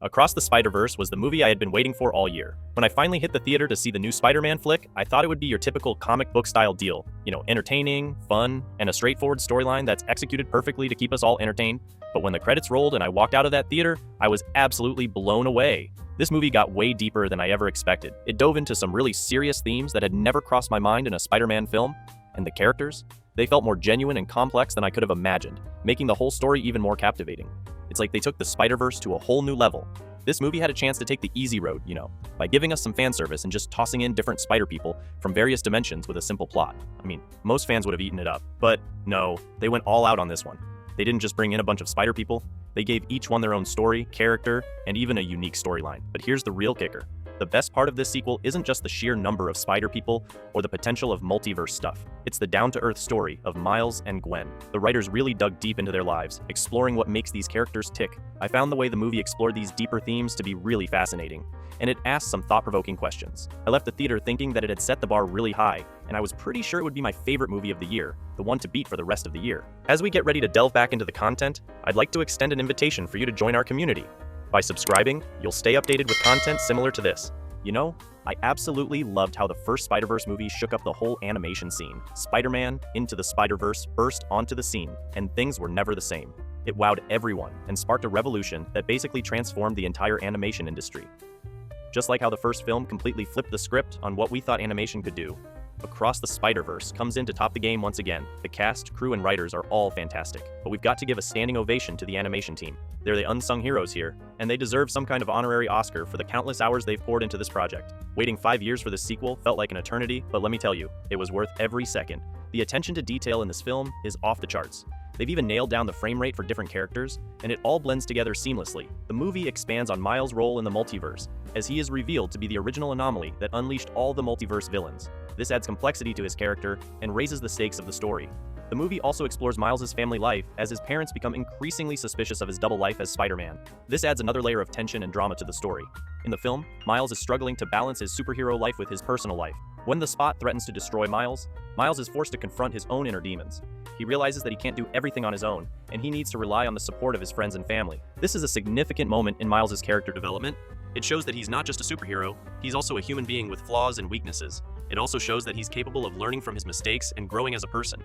Across the Spiderverse was the movie I had been waiting for all year. When I finally hit the theater to see the new Spider-Man flick, I thought it would be your typical comic book style deal. Entertaining, fun, and a straightforward storyline that's executed perfectly to keep us all entertained. But when the credits rolled and I walked out of that theater, I was absolutely blown away. This movie got way deeper than I ever expected. It dove into some really serious themes that had never crossed my mind in a Spider-Man film. And the characters? They felt more genuine and complex than I could have imagined, making the whole story even more captivating. It's like they took the Spider-Verse to a whole new level. This movie had a chance to take the easy road, by giving us some fan service and just tossing in different spider people from various dimensions with a simple plot. I mean, most fans would have eaten it up, but no, they went all out on this one. They didn't just bring in a bunch of spider people, they gave each one their own story, character, and even a unique storyline. But here's the real kicker. The best part of this sequel isn't just the sheer number of spider people or the potential of multiverse stuff. It's the down-to-earth story of Miles and Gwen. The writers really dug deep into their lives, exploring what makes these characters tick. I found the way the movie explored these deeper themes to be really fascinating, and it asked some thought-provoking questions. I left the theater thinking that it had set the bar really high, and I was pretty sure it would be my favorite movie of the year, the one to beat for the rest of the year. As we get ready to delve back into the content, I'd like to extend an invitation for you to join our community. By subscribing, you'll stay updated with content similar to this. I absolutely loved how the first Spider-Verse movie shook up the whole animation scene. Spider-Man into the Spider-Verse burst onto the scene, and things were never the same. It wowed everyone and sparked a revolution that basically transformed the entire animation industry. Just like how the first film completely flipped the script on what we thought animation could do, Across the Spiderverse comes in to top the game once again. The cast, crew, and writers are all fantastic, but we've got to give a standing ovation to the animation team. They're the unsung heroes here, and they deserve some kind of honorary Oscar for the countless hours they've poured into this project. Waiting 5 years for this sequel felt like an eternity, but let me tell you, it was worth every second. The attention to detail in this film is off the charts. They've even nailed down the frame rate for different characters, and it all blends together seamlessly. The movie expands on Miles' role in the multiverse, as he is revealed to be the original anomaly that unleashed all the multiverse villains. This adds complexity to his character and raises the stakes of the story. The movie also explores Miles' family life as his parents become increasingly suspicious of his double life as Spider-Man. This adds another layer of tension and drama to the story. In the film, Miles is struggling to balance his superhero life with his personal life. When the Spot threatens to destroy Miles, Miles is forced to confront his own inner demons. He realizes that he can't do everything on his own, and he needs to rely on the support of his friends and family. This is a significant moment in Miles' character development. It shows that he's not just a superhero, he's also a human being with flaws and weaknesses. It also shows that he's capable of learning from his mistakes and growing as a person.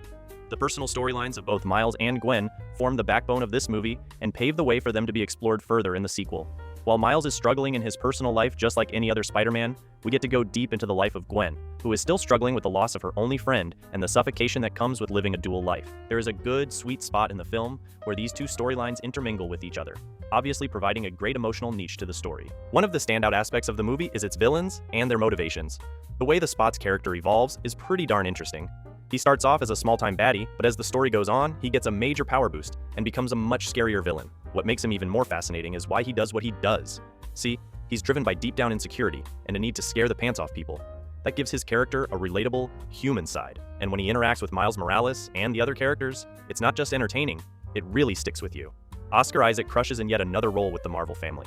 The personal storylines of both Miles and Gwen form the backbone of this movie and pave the way for them to be explored further in the sequel. While Miles is struggling in his personal life just like any other Spider-Man, we get to go deep into the life of Gwen, who is still struggling with the loss of her only friend and the suffocation that comes with living a dual life. There is a good, sweet spot in the film where these two storylines intermingle with each other, obviously providing a great emotional niche to the story. One of the standout aspects of the movie is its villains and their motivations. The way the Spot's character evolves is pretty darn interesting. He starts off as a small-time baddie, but as the story goes on, he gets a major power boost and becomes a much scarier villain. What makes him even more fascinating is why he does what he does. See, he's driven by deep-down insecurity and a need to scare the pants off people. That gives his character a relatable, human side. And when he interacts with Miles Morales and the other characters, it's not just entertaining, it really sticks with you. Oscar Isaac crushes in yet another role with the Marvel family.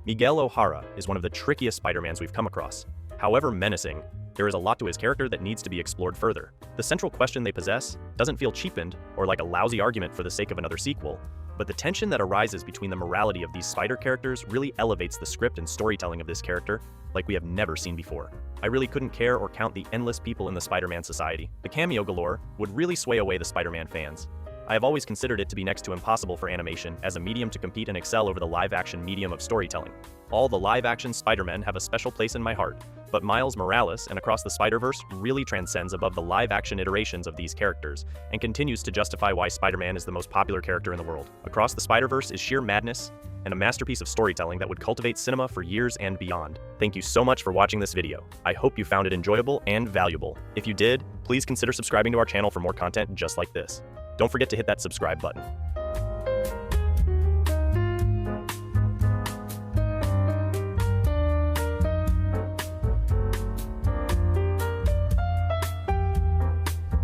Miguel O'Hara is one of the trickiest Spider-Mans we've come across. However menacing, there is a lot to his character that needs to be explored further. The central question they possess doesn't feel cheapened or like a lousy argument for the sake of another sequel, but the tension that arises between the morality of these spider characters really elevates the script and storytelling of this character like we have never seen before. I really couldn't care or count the endless people in the Spider-Man society. The cameo galore would really sway away the Spider-Man fans. I have always considered it to be next to impossible for animation as a medium to compete and excel over the live-action medium of storytelling. All the live-action Spider-Men have a special place in my heart, but Miles Morales and Across the Spider-Verse really transcends above the live-action iterations of these characters and continues to justify why Spider-Man is the most popular character in the world. Across the Spider-Verse is sheer madness and a masterpiece of storytelling that would cultivate cinema for years and beyond. Thank you so much for watching this video. I hope you found it enjoyable and valuable. If you did, please consider subscribing to our channel for more content just like this. Don't forget to hit that subscribe button.